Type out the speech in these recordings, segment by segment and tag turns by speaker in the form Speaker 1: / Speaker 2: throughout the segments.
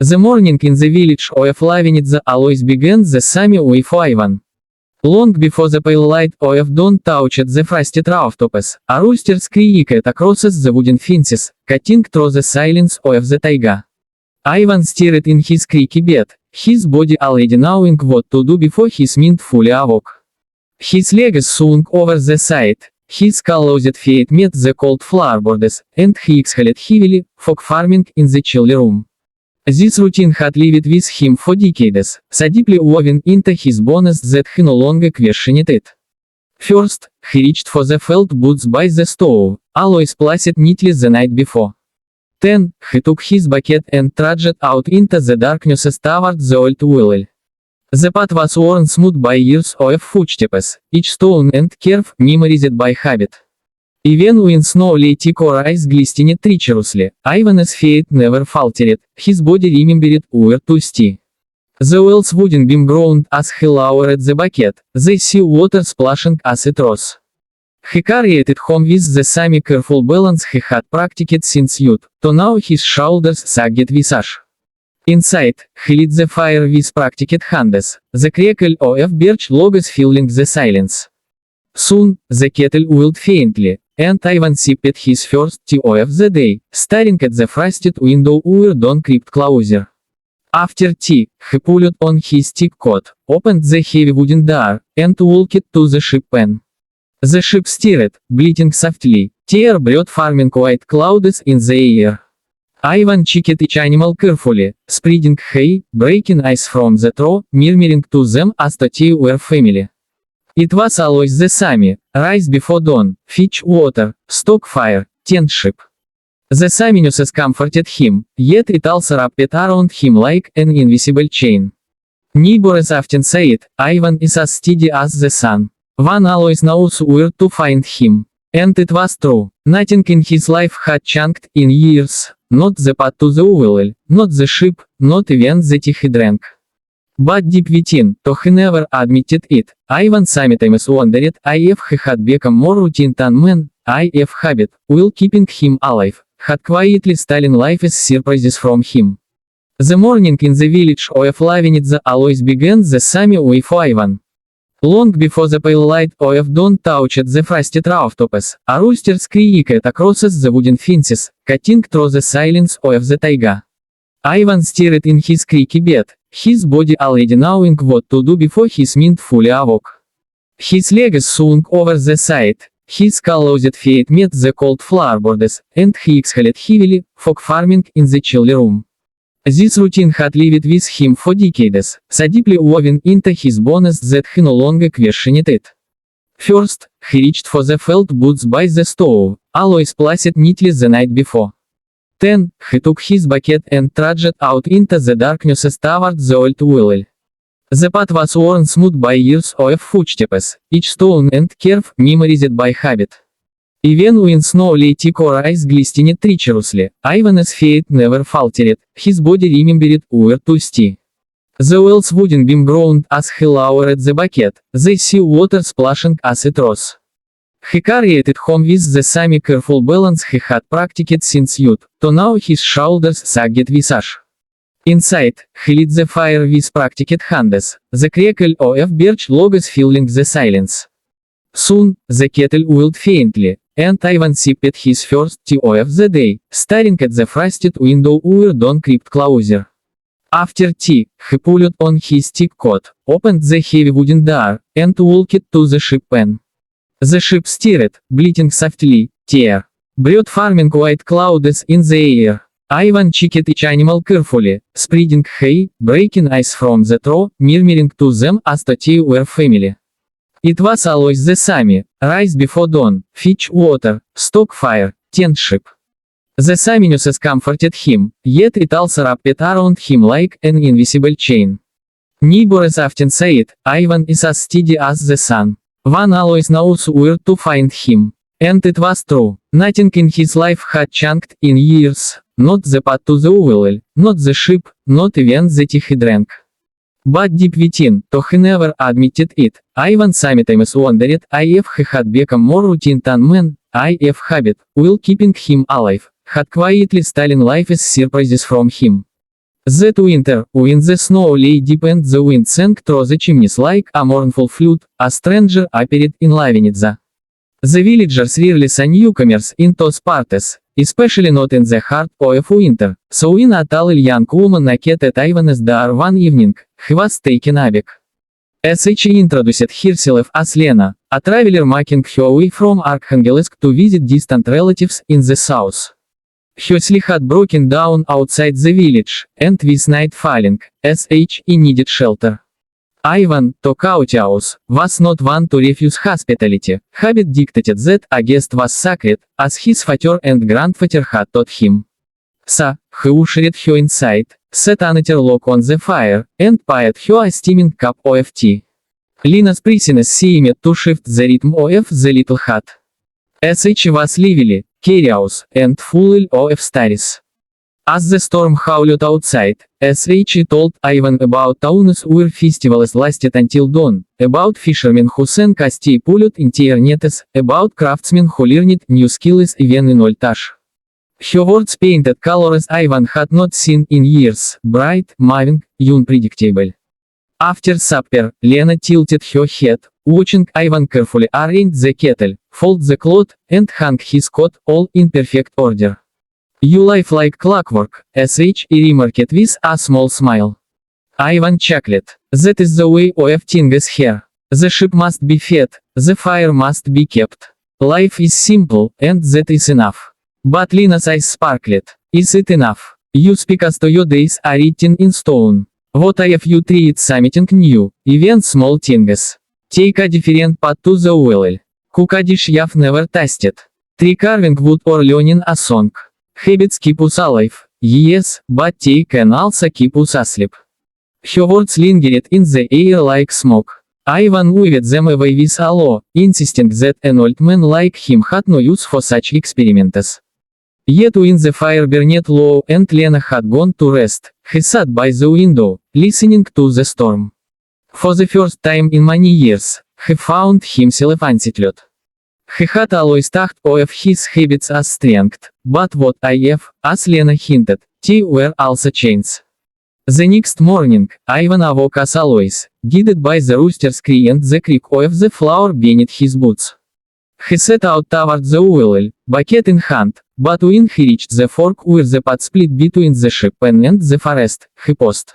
Speaker 1: The morning in the village of Lavinitza always began the same way for Ivan. Long before the pale light of dawn touched the frosted rooftops, a rooster creaked across the wooden fences, cutting through the silence of the taiga. Ivan stirred in his creaky bed, his body already knowing what to do before his mind fully awoke. His legs swung over the side, his closed feet met the cold floorboards, and he exhaled heavily, fog forming in the chilly room. This routine had lived with him for decades, so deeply woven into his bones that he no longer questioned it. First, he reached for the felt boots by the stove, always placed neatly the night before. Then, he took his bucket and trudged out into the darkness toward the old well. The path was worn smooth by years of footsteps, each stone and curve memorized by habit. Even when snow lay thick or ice glistened treacherously, Ivan's feet never faltered, his body remembered where to stay. The well's wooden beam groaned as he lowered the bucket, the sea water splashing as it rose. He carried it home with the same careful balance he had practiced since youth, to now his shoulders sagged visage. Inside, he lit the fire with practiced hands, the crackle of birch logs filling the silence. Soon, the kettle wheeled faintly, and Ivan sipped his first tea of the day, staring at the frosted window where dawn crept closer. After tea, he pulled on his thick coat, opened the heavy wooden door, and walked to the ship pen. The ship stirred, bleating softly, tear brought forming white clouds in the air. Ivan checked each animal carefully, spreading hay, breaking ice from the trough, murmuring to them as to they were family. It was always the same: rise before dawn, fetch water, stoke fire, tend ship. The sameness comforted him, yet it also wrapped around him like an invisible chain. Neighbors often said, Ivan is as steady as the sun. One always knows where to find him. And it was true. Nothing in his life had changed in years, not the path to the well, not the ship, not even the tea he drank. But deep within, though he never admitted it, Ivan sometimes wondered if he had become more routine than man, if habit, while keeping him alive, had quietly stolen life's surprises from him. The morning in the village of Lavinitza always began the same way for Ivan. Long before the pale light of dawn touched the frosted rooftops, a rooster creaked across the wooden fences, cutting through the silence of the taiga. Ivan stirred in his creaky bed, his body already knowing what to do before his mind fully awoke. His legs swung over the side, his closed feet met the cold floorboards, and he exhaled heavily, fog forming in the chilly room. This routine had lived with him for decades, so deeply woven into his bones that he no longer questioned it. First, he reached for the felt boots by the stove, always placed neatly the night before. Then, he took his bucket and trudged out into the darkness toward the old well. The path was worn smooth by years of footsteps, each stone and curve memorized by habit. Even when snow lay thick or ice glistened treacherously, Ivan's feet never faltered, his body remembered where to stay. The well's wooden beam groaned as he lowered the bucket, the sea water splashing as it rose. He carried it home with the same careful balance he had practiced since youth, to now his shoulders sagged visage. Inside, he lit the fire with practiced hands, the crackle of birch logs filling the silence. Soon, the kettle wheeled faintly, and Ivan sipped his first tea of the day, staring at the frosted window where dawn crept closer. After tea, he pulled on his thick coat, opened the heavy wooden door, and walked to the ship pen. The ship stirred, bleating softly, tear brought forming white clouds in the air. Ivan checked each animal carefully, spreading hay, breaking ice from the trough, murmuring to them as to they were family. It was always the same: rise before dawn, fetch water, stoke fire, tend ship. The sameness comforted him, yet it also wrapped around him like an invisible chain. Neighbors often said, Ivan is as steady as the sun. One always knows where to find him. And it was true. Nothing in his life had changed in years, not the path to the well, not the ship, not even the tea he drank. But deep within, though he never admitted it, Ivan sometimes wondered if he had become more routine than man, if habit, while keeping him alive, had quietly stolen life's surprises from him. That winter, when the snow lay deep and the wind sang through the chimneys like a mournful flute, a stranger appeared in Lavinitza. The villagers rarely saw newcomers in those parts, especially not in the heart of winter, so when a tall young woman knocked at Ivan's door one evening, he was taken aback. As she introduced herself as Lena, a traveler making her way from Arkhangelsk to visit distant relatives in the south. Her sleigh had broken down outside the village, and with night falling, she needed shelter. Ivan, to courteous, was not one to refuse hospitality. Habit dictated that a guest was sacred, as his father and grandfather had taught him. So, he ushered her inside, set another log on the fire, and poured her a steaming cup of tea. Lena's presence seemed to shift the rhythm of the little hut. As she was lively, curious, and full of stories. As the storm howled outside, she told Ivan about towns where festivals lasted until dawn, about fishermen who sang as they pulled into nets, about craftsmen who learned new skills even in old age. Her words painted colors Ivan had not seen in years, bright, moving, unpredictable. After supper, Lena tilted her head, watching Ivan carefully arrange the kettle, fold the cloth, and hang his coat, all in perfect order. "You live like clockwork," she remarked with a small smile. Ivan chuckled. "That is the way of things here. The sheep must be fed, the fire must be kept. Life is simple, and that is enough." But Lena's eyes sparkled. "Is it enough? You speak as though your days are written in stone. What if you tried something new, even small things? Take a different path to the well. Cook a dish you've never tasted. Try carving wood or learning a song. Habits keep us alive, yes, but they can also keep us asleep." Her words lingered in the air like smoke. Ivan waved them away with a laugh, insisting that an old man like him had no use for such experiments. Yet when the fire burned low and Lena had gone to rest, he sat by the window, listening to the storm. For the first time in many years, he found himself unsettled. He had always thought of his habits as strength, but what if, as Lena hinted, they were also chains. The next morning, Ivan awoke as always, guided by the rooster's cry and the creak of the floor beneath his boots. He set out toward the well, bucket in hand, but when he reached the fork where the path split between the sheep pen and the forest, he paused.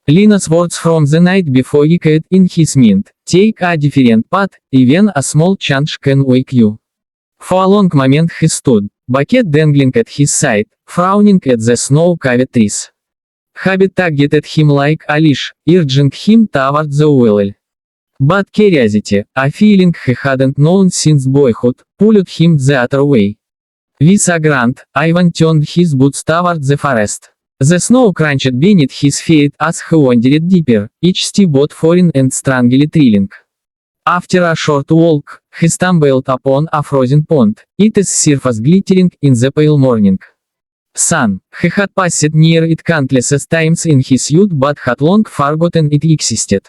Speaker 1: Lena's words from the night before echoed in his mind: "Take a different path, even a small change can wake you." For a long moment he stood, bucket dangling at his side, frowning at the snow-covered trees. Habit tugged at him like a leash, urging him toward the well. But curiosity, a feeling he hadn't known since boyhood, pulled him the other way. With a grunt, Ivan turned his boots toward the forest. The snow crunched beneath his feet as he wandered deeper, each step both foreign and strangely thrilling. After a short walk, he stumbled upon a frozen pond, its surface glittering in the pale morning sun. He had passed near it countless times in his youth but had long forgotten it existed.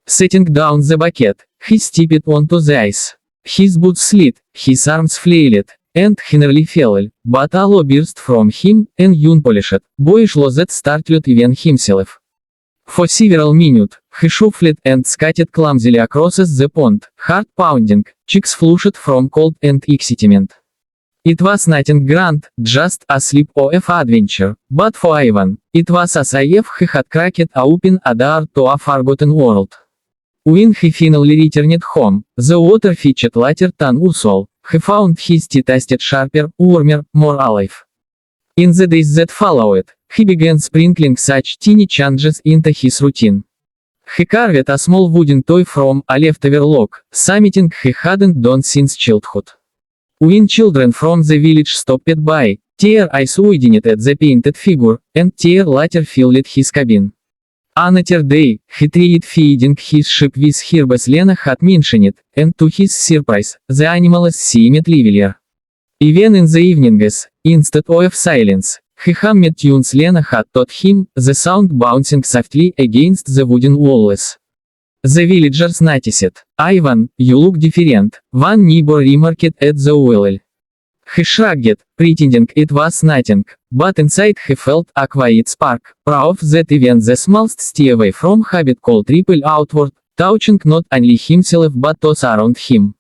Speaker 1: Setting down the bucket, he stepped onto the ice. His boots slid, his arms flailed, and he nearly fell, but a laugh burst from him, an unpolished, boyish laugh that startled even himself. For several minutes, he shuffled and skated clumsily across the pond, heart pounding, cheeks flushed from cold and excitement. It was nothing grand, just a slip of adventure, but for Ivan, it was as if he had cracked open a door to a forgotten world. When he finally returned home, the water featured lighter than usual. He found his tea tasted sharper, warmer, more alive. In the days that followed, he began sprinkling such tiny changes into his routine. He carved a small wooden toy from a leftover log, something he hadn't done since childhood. When children from the village stopped by, their eyes widened at the painted figure, and their laughter filled his cabin. Another day, he tried feeding his sheep with herbs Lena had mentioned, and to his surprise, the animals seemed livelier. Even in the evenings, instead of silence, he hummed tunes Lena had taught him, the sound bouncing softly against the wooden walls. The villagers noticed. "Ivan, you look different," one neighbor remarked at the well. He shrugged, pretending it was nothing, but inside he felt a quiet spark, proof that even the smallest step away from habit could ripple outward, touching not only himself but those around him.